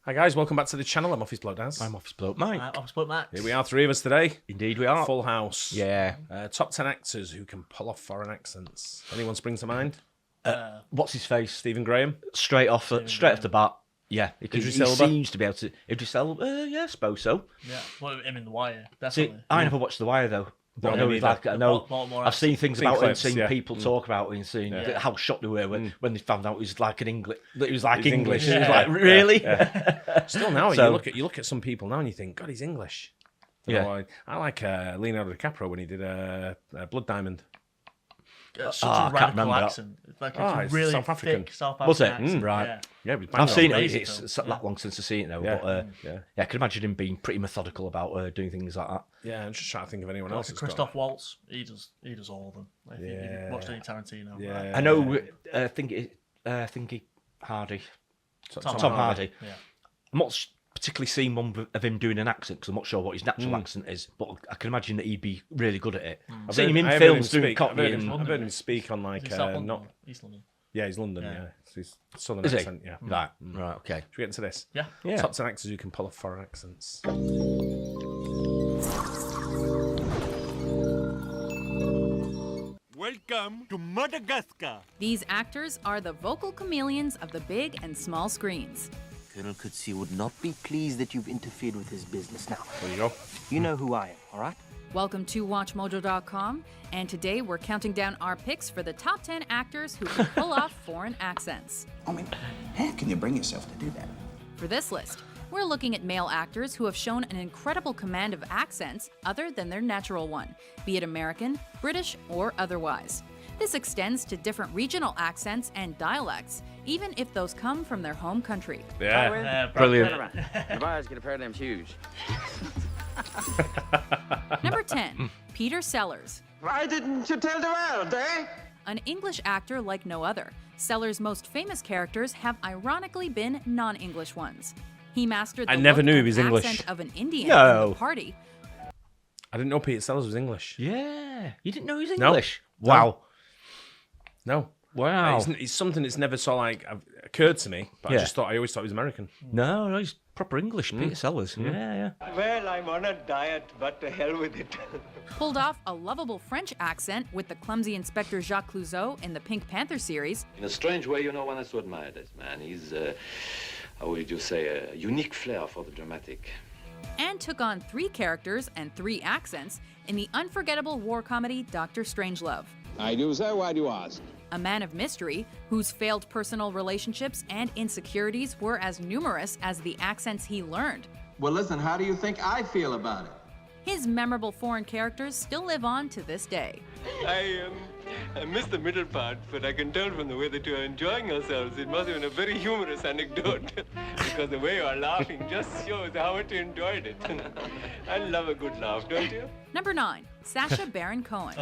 Hi guys, welcome back to the channel. I'm Office Bloke Daz. I'm Office Bloke Mike. Office Bloke Max. Here we are, three of us today. Indeed we are. Full house. Yeah. Top 10 actors who can pull off foreign accents. Anyone spring to mind? What's his face? Stephen Graham? Straight off the bat. Yeah. He Idris Elba? seems to be able to... Idris Elba? Yeah, I suppose so. Yeah, well, him in The Wire, See, definitely. I never watched The Wire, though. But No, me neither. I know Baltimore I've seen things about clips, it and seen yeah. people talk about it and seen how shocked they were when they found out it was like English. It was like He's English. English. It was Yeah. like, really? Yeah. Still now, So- you look at some people now and you think, God, he's English. Yeah. I like Leonardo DiCaprio when he did Blood Diamond. Such a I can't radical remember that. accent. It's like It's a really South African. thick South Was African it? accent. Right. Yeah. Yeah, he was I've seen it. amazing It's film. that long since I've seen it now. Yeah. But Yeah. I can imagine him being pretty methodical about doing things like that. Yeah, I'm just trying to think of anyone Like else. Christoph Waltz, he does all of them. Like, if you watched any Tarantino. Yeah. right? I know. Thingy Hardy. Tom Hardy. Yeah. I'm not particularly seen one of him doing an accent because I'm not sure what his natural accent is, but I can imagine that he'd be really good at it. I've seen him in films doing Cockney. I've heard him speak on like Is he South London not. or East London. Yeah, he's London. Yeah, so he's southern Is he? accent. Yeah. Right, okay. Should we get into this? Yeah. Yeah. Top 10 actors who can pull off foreign accents. Welcome to Madagascar. These actors are the vocal chameleons of the big and small screens. Colonel Kutsi would not be pleased that you've interfered with his business. Now, There you go. you know who I am, all right? Welcome to WatchMojo.com, and today we're counting down our picks for the top 10 actors who can pull off foreign accents. I mean, how can you bring yourself to do that? For this list, we're looking at male actors who have shown an incredible command of accents other than their natural one, be it American, British, or otherwise. This extends to different regional accents and dialects, even if those come from their home country. Yeah. Brilliant. Tobias, get a pair of them shoes. Number 10, Peter Sellers. Why didn't you tell the world, eh? An English actor like no other, Sellers' most famous characters have ironically been non-English ones. He mastered the I never look knew he and was English. accent of an Indian No. in The Party. I didn't know Peter Sellers was English. Yeah. You didn't know he was No. English? Wow. No. Wow. It's something that's never sort of like occurred to me, but Yeah. I always thought he was American. No, he's proper English, Peter Sellers. Yeah. Well, I'm on a diet, but to hell with it. Pulled off a lovable French accent with the clumsy Inspector Jacques Clouseau in the Pink Panther series, In a strange way, you know, one has to admire this man. He's, how would you say, a unique flair for the dramatic. and took on 3 characters and 3 accents in the unforgettable war comedy Dr. Strangelove. I do, sir. Why do you ask? A man of mystery whose failed personal relationships and insecurities were as numerous as the accents he learned. Well, listen, how do you think I feel about it? His memorable foreign characters still live on to this day. I missed the middle part, but I can tell from the way that you are enjoying yourselves, it must have been a very humorous anecdote. Because the way you are laughing just shows how much you enjoyed it. I love a good laugh, don't you? Number 9, Sacha Baron Cohen.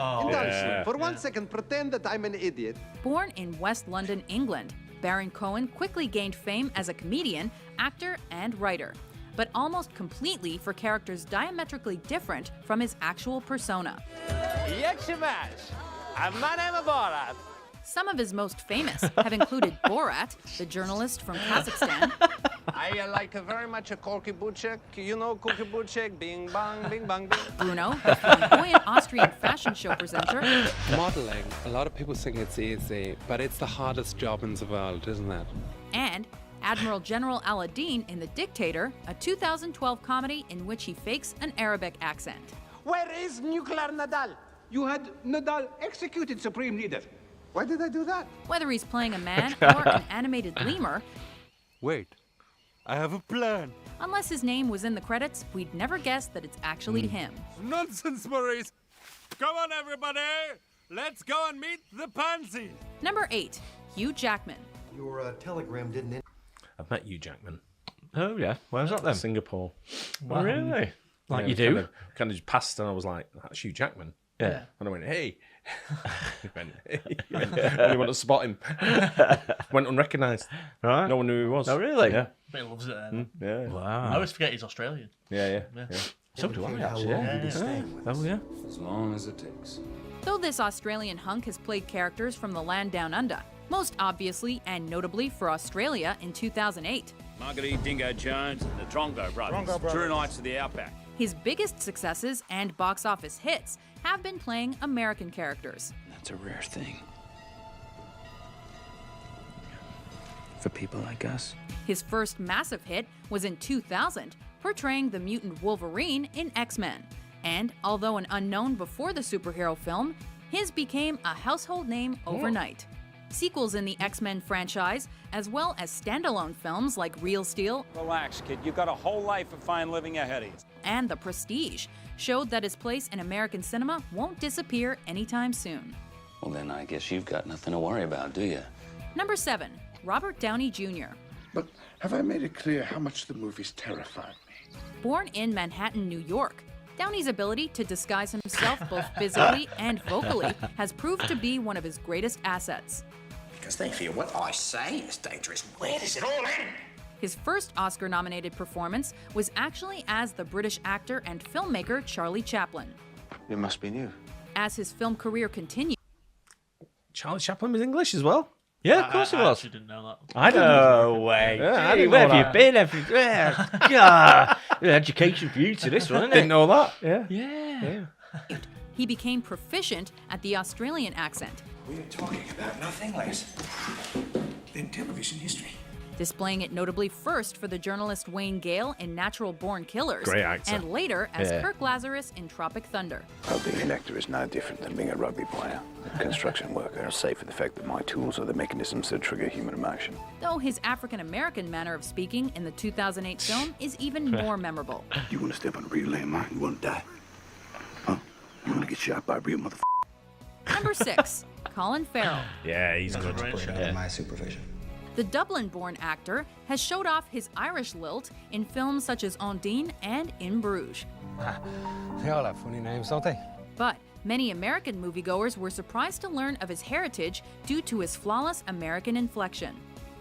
For 1 second, pretend that I'm an idiot. Born in West London, England, Baron Cohen quickly gained fame as a comedian, actor, and writer, but almost completely for characters diametrically different from his actual persona. Some of his most famous have included Borat, the journalist from Kazakhstan, I like very much a Corky Butchek. You know Corky Butchek? Bing bang, bing bang, bing. Bruno, the flamboyant Austrian fashion show presenter, Modeling, a lot of people think it's easy, but it's the hardest job in the world, isn't it? and Admiral General Aladdin in The Dictator, a 2012 comedy in which he fakes an Arabic accent. Where is nuclear Nadal? You had Nadal executed, Supreme Leader. Why did I do that? Whether he's playing a man or an animated lemur, Wait, I have a plan. unless his name was in the credits, we'd never guess that it's actually him. Nonsense, Maurice. Come on, everybody. Let's go and meet the pansy. Number 8, Hugh Jackman. Your telegram didn't. I've met Hugh Jackman. Oh, yeah. Where's that then? Singapore. Oh, really? Like Yeah, you do? Kind of just passed and I was like, that's Hugh Jackman. Yeah. And I went, hey. He went, hey. Only went to spot him. Went unrecognised. Right. No one knew who he was. Oh, really? Yeah. But he loves it there. Yeah. Wow. I always forget he's Australian. Yeah. So do I, actually. Yeah. Oh, yeah. As long as it takes. Though this Australian hunk has played characters from the land down under, most obviously and notably for Australia in 2008. Marguerite Dingo Jones and the Drongo Brothers. True Knights of the Outback. His biggest successes and box office hits have been playing American characters. That's a rare thing. For people like us. His first massive hit was in 2000, portraying the mutant Wolverine in X-Men. And although an unknown before the superhero film, his became a household name overnight. Sequels in the X-Men franchise, as well as standalone films like Real Steel, Relax, kid. You've got a whole life of fine living ahead of you. and The Prestige, showed that his place in American cinema won't disappear anytime soon. Well, then I guess you've got nothing to worry about, do you? Number 7, Robert Downey Jr. But have I made it clear how much the movies terrified me? Born in Manhattan, New York, Downey's ability to disguise himself both physically and vocally has proved to be one of his greatest assets. Because they feel what I say is dangerous. Where does it all end? His first Oscar-nominated performance was actually as the British actor and filmmaker Charlie Chaplin. It must be new. As his film career continued, Charlie Chaplin was English as well. Yeah, of course it I was. actually didn't know that. I didn't No know. way. Yeah, I Gee, didn't where know have that. you been everywhere? God. Education for you to this one, isn't it? Didn't know that. Yeah. Yeah. he became proficient at the Australian accent, We are talking about nothing less than television history. displaying it notably first for the journalist Wayne Gale in Natural Born Killers, Great actor. and later as Yeah. Kirk Lazarus in Tropic Thunder. Well, being an actor is no different than being a rugby player, a construction worker, save for the fact that my tools are the mechanisms that trigger human emotion. Though his African-American manner of speaking in the 2008 film is even more memorable. You want to step on a real landmine? You want to die? Huh? You want to get shot by a real motherfucker? Number 6, Colin Farrell. Yeah, he's good. Under my supervision. The Dublin-born actor has showed off his Irish lilt in films such as Ondine and In Bruges. They all have funny names, don't they? But many American moviegoers were surprised to learn of his heritage due to his flawless American inflection.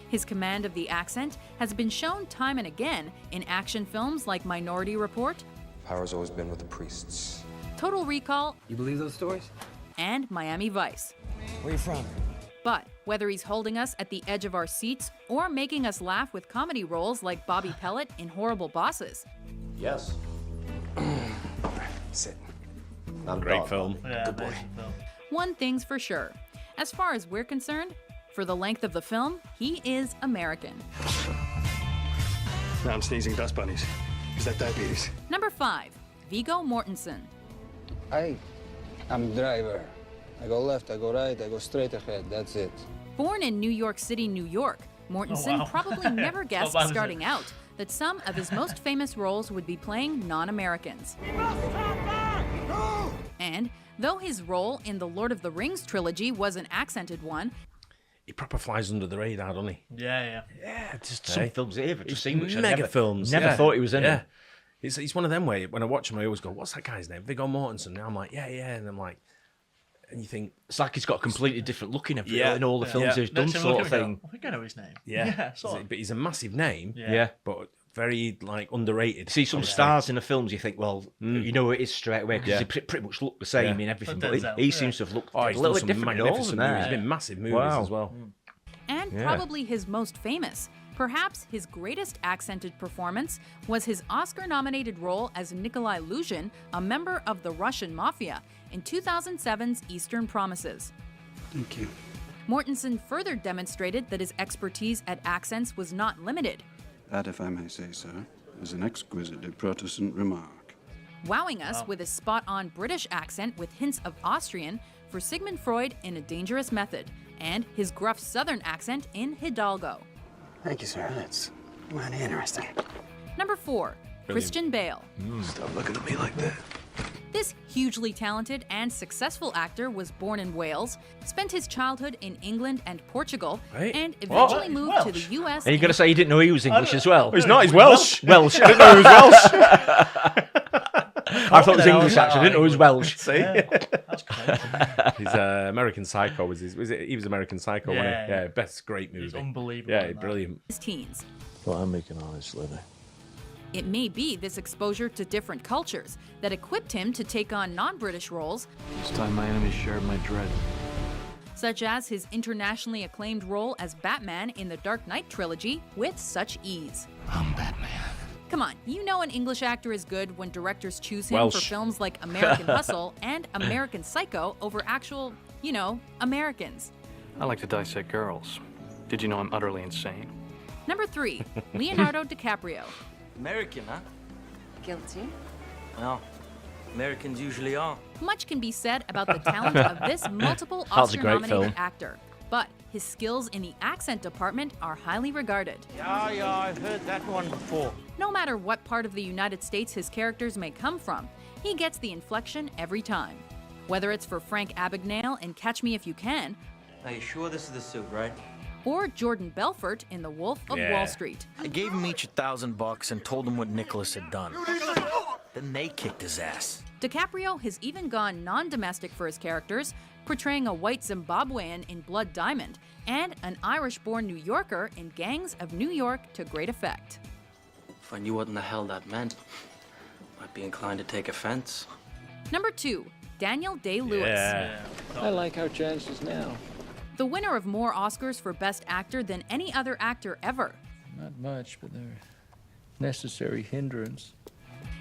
His command of the accent has been shown time and again in action films like Minority Report, Power's always been with the priests. Total Recall, You believe those stories? and Miami Vice. Where you from? But whether he's holding us at the edge of our seats or making us laugh with comedy roles like Bobby Pellet in Horrible Bosses, Yes. Sit. Not a Great dog. film. Yeah, amazing film. one thing's for sure. As far as we're concerned, for the length of the film, he is American. Now I'm sneezing dust bunnies. Is that diabetes? Number 5, Viggo Mortensen. I'm driver. I go left, I go right, I go straight ahead. That's it. Born in New York City, New York, Mortensen wow. probably never guessed bad is it? starting out that some of his most famous roles would be playing non-Americans. And though his role in the Lord of the Rings trilogy was an accented one, He proper flies under the radar, doesn't he? Yeah. Yeah, just some films here, but just seen which I mega never, films. Never yeah. thought he was in yeah. it. He's one of them where when I watch him, I always go, "What's that guy's name?" Viggo Mortensen. Now I'm like, yeah, and I'm like, and you think It's like he's got a completely different look in every Yeah. in all the films Yeah. he's done, Let's have a sort look of at him thing. and go, I think I know his name. yeah, sort of. but he's a massive name. Yeah. but very like underrated. See some stars in the films, you think, well, you know it is straight away because Yeah. they pretty much look the same Yeah. in everything. But But Denzel, he yeah. seems to have looked Oh, a he's little done bit some different in all of magnificent them. movies. there. He's been massive movies Wow. as well. and Yeah. probably his most famous, perhaps his greatest accented performance, was his Oscar-nominated role as Nikolai Luzhin, a member of the Russian Mafia, in 2007's Eastern Promises. Thank you. Mortensen further demonstrated that his expertise at accents was not limited, That, if I may say so, is an exquisitely Protestant remark. wowing us with his spot-on British accent with hints of Austrian for Sigmund Freud in A Dangerous Method, and his gruff Southern accent in Hidalgo. Thank you, sir. That's mighty interesting. Number 4, Christian Bale. Stop looking at me like that. This hugely talented and successful actor was born in Wales, spent his childhood in England and Portugal, Right. and eventually moved to Welsh? the US. And you're going to say you didn't know he was English as well? He's not. He's Welsh. Welsh. I didn't know he was Welsh. I thought it was English, actually. I didn't know he was Welsh. See, That's crazy. he's American Psycho. Was it? He was American Psycho. wasn't he? Yeah. Yeah, best great movie. He's unbelievable Yeah, in that. brilliant. his teens. Well, I'm making an honest living. It may be this exposure to different cultures that equipped him to take on non-British roles, This time my enemies shared my dread. such such as his internationally acclaimed role as Batman in the Dark Knight trilogy with such ease. I'm Batman. Come on, you know an English actor is good when directors choose him Welsh. for films like American Hustle and American Psycho over actual, Americans. I like to dissect girls. Did you know I'm utterly insane? Number 3, Leonardo DiCaprio. American, huh? Guilty. Well, Americans usually are. Much can be said about the talent of this multiple That was a great Oscar-nominated film. actor, but his skills in the accent department are highly regarded. Yeah, I've heard that one before. No matter what part of the United States his characters may come from, he gets the inflection every time. Whether it's for Frank Abagnale in Catch Me If You Can, Are you sure this is the suit, right? or Jordan Belfort in The Wolf of Wall Street. I gave him each $1,000 and told them what Nicholas had done. Then they kicked his ass. DiCaprio has even gone non-domestic for his characters, portraying a white Zimbabwean in Blood Diamond and an Irish-born New Yorker in Gangs of New York to great effect. If I knew what in the hell that meant, I'd be inclined to take offense. Number 2, Daniel Day-Lewis. Yeah. I like our chances now. The winner of more Oscars for Best Actor than any other actor ever. Not much, but they're necessary hindrance.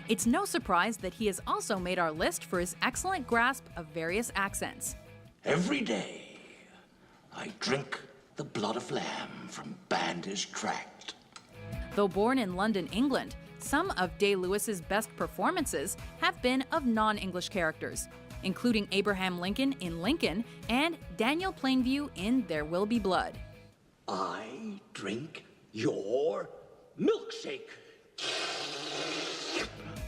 It's no surprise that he has also made our list for his excellent grasp of various accents. Every day, I drink the blood of lamb from Bandish Tract. Though born in London, England, some of Day-Lewis's best performances have been of non-English characters, including Abraham Lincoln in Lincoln and Daniel Plainview in There Will Be Blood. I drink your milkshake.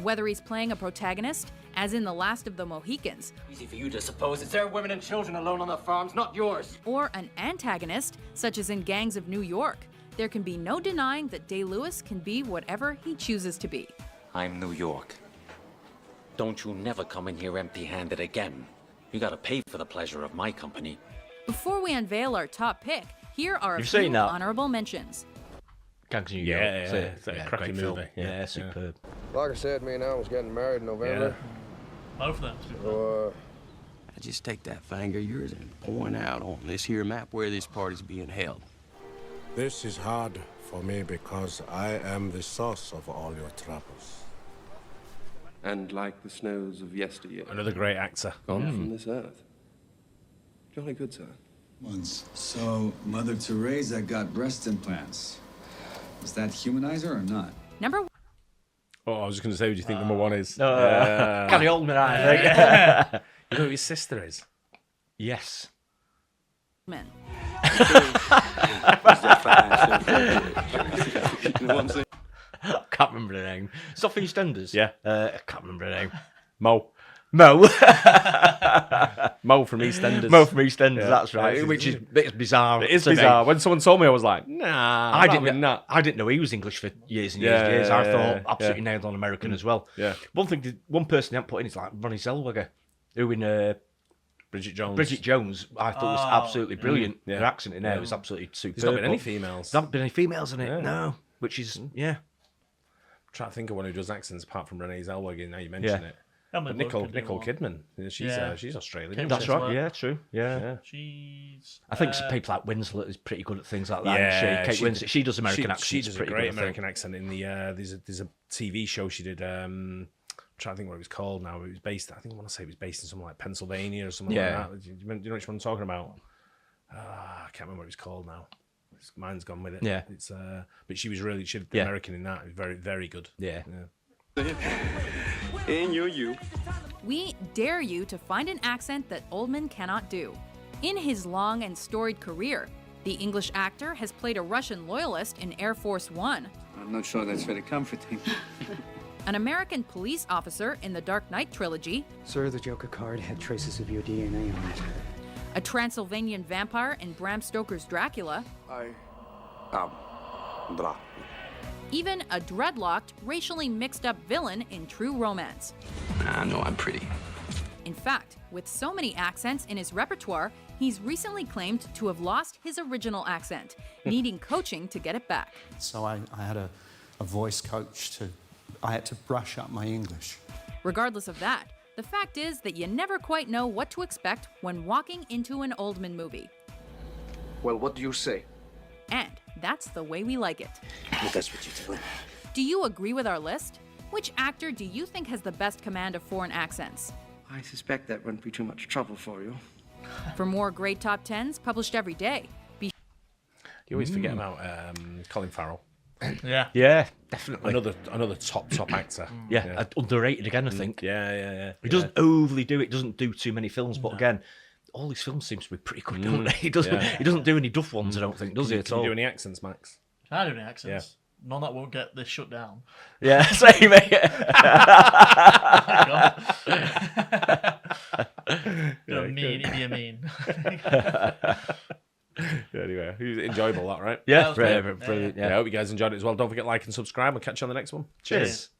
Whether he's playing a protagonist, as in The Last of the Mohicans, Easy for you to suppose it's their women and children alone on the farms, not yours. or an antagonist, such as in Gangs of New York, there can be no denying that Day-Lewis can be whatever he chooses to be. I'm New York. Don't you never come in here empty-handed again. You gotta pay for the pleasure of my company. Before we unveil our top pick, here are a You've few seen that? honorable mentions. Gangs of New York. Yeah, It's a it's a cracking great film. movie. Yeah, superb. Like I said, me and Al was getting married in November. Both of them. So, I just take that finger of yours and point out on this here map where this party's being held. This is hard for me because I am the source of all your troubles. And like the snows of yesteryear. Another great actor. Gone from this earth. Jolly good, sir. Once. So, Mother Teresa got breast implants. Is that humanizer or not? Number Oh, I was just going to say, who do you think number 1 is? Gary Oldman, I think. You know who his sister is? Yes. Men. Can't remember the name. Sophie EastEnders. Yeah. I can't remember the name. Mo. Mo. Mo from EastEnders. Mo from EastEnders, Yeah. that's right. Which is it's bizarre. It is to me. bizarre. When someone told me, I was like, nah. I didn't know he was English for years and years and years. I thought absolutely nailed on American as well. Yeah. One person they haven't put in is like Ronnie Zellweger, who in Bridget Jones. Bridget Jones, I thought was absolutely brilliant. Yeah. Her accent in there was absolutely superb. There's not been any but females. There haven't been any females in it, Yeah. no. Which is, yeah. I'm trying to think of one who does accents apart from Renee Zellweger. Now you mention Yeah. it. Emily But Nicole Blunt can do Kidman. She's Australian. Kate isn't That's she? right, yeah, true. Yeah. She's. I think people like Winslet is pretty good at things like that. Yeah, Kate Winslet, she does American accents. She does a pretty great good, I think. American accent in the. There's a TV show she did. I'm trying to think what it was called now. It was based. I think I want to say it was based in somewhere like Pennsylvania or something Yeah. like that. Do you know which one I'm talking about? I can't remember what it was called now. Mine's gone with it. Yeah. It's but she was really the Yeah. American in that. It was very, very good. Yeah. In your youth. We dare you to find an accent that Oldman cannot do. In his long and storied career, the English actor has played a Russian loyalist in Air Force One, I'm not sure that's very comforting. an American police officer in the Dark Knight trilogy, Sir, the Joker card had traces of your DNA on it. a Transylvanian vampire in Bram Stoker's Dracula, even a dreadlocked, racially mixed-up villain in True Romance. I know I'm pretty. In fact, with so many accents in his repertoire, he's recently claimed to have lost his original accent, needing coaching to get it back. So I had a voice coach I had to brush up my English. Regardless of that, The fact is that you never quite know what to expect when walking into an Oldman movie. Well, what do you say? And that's the way we like it. Well, that's what you tell him. Do you agree with our list? Which actor do you think has the best command of foreign accents? I suspect that wouldn't be too much trouble for you. For more great top 10s published every day, be You always forget about Colin Farrell. Yeah, definitely. Another top actor. Yeah, underrated again, I think. Yeah. He doesn't overly do it. Doesn't do too many films, but again, all his films seem to be pretty good, don't they? He doesn't do any duff ones, I don't think, does he? At Can all? you do any accents, Max? Can I do any accents? None that won't get this shut down. Yeah, same, mate. Mean. Anyway, enjoyable that, right? Yeah, brilliant. I hope you guys enjoyed it as well. Don't forget to like and subscribe. We'll catch you on the next one. Cheers.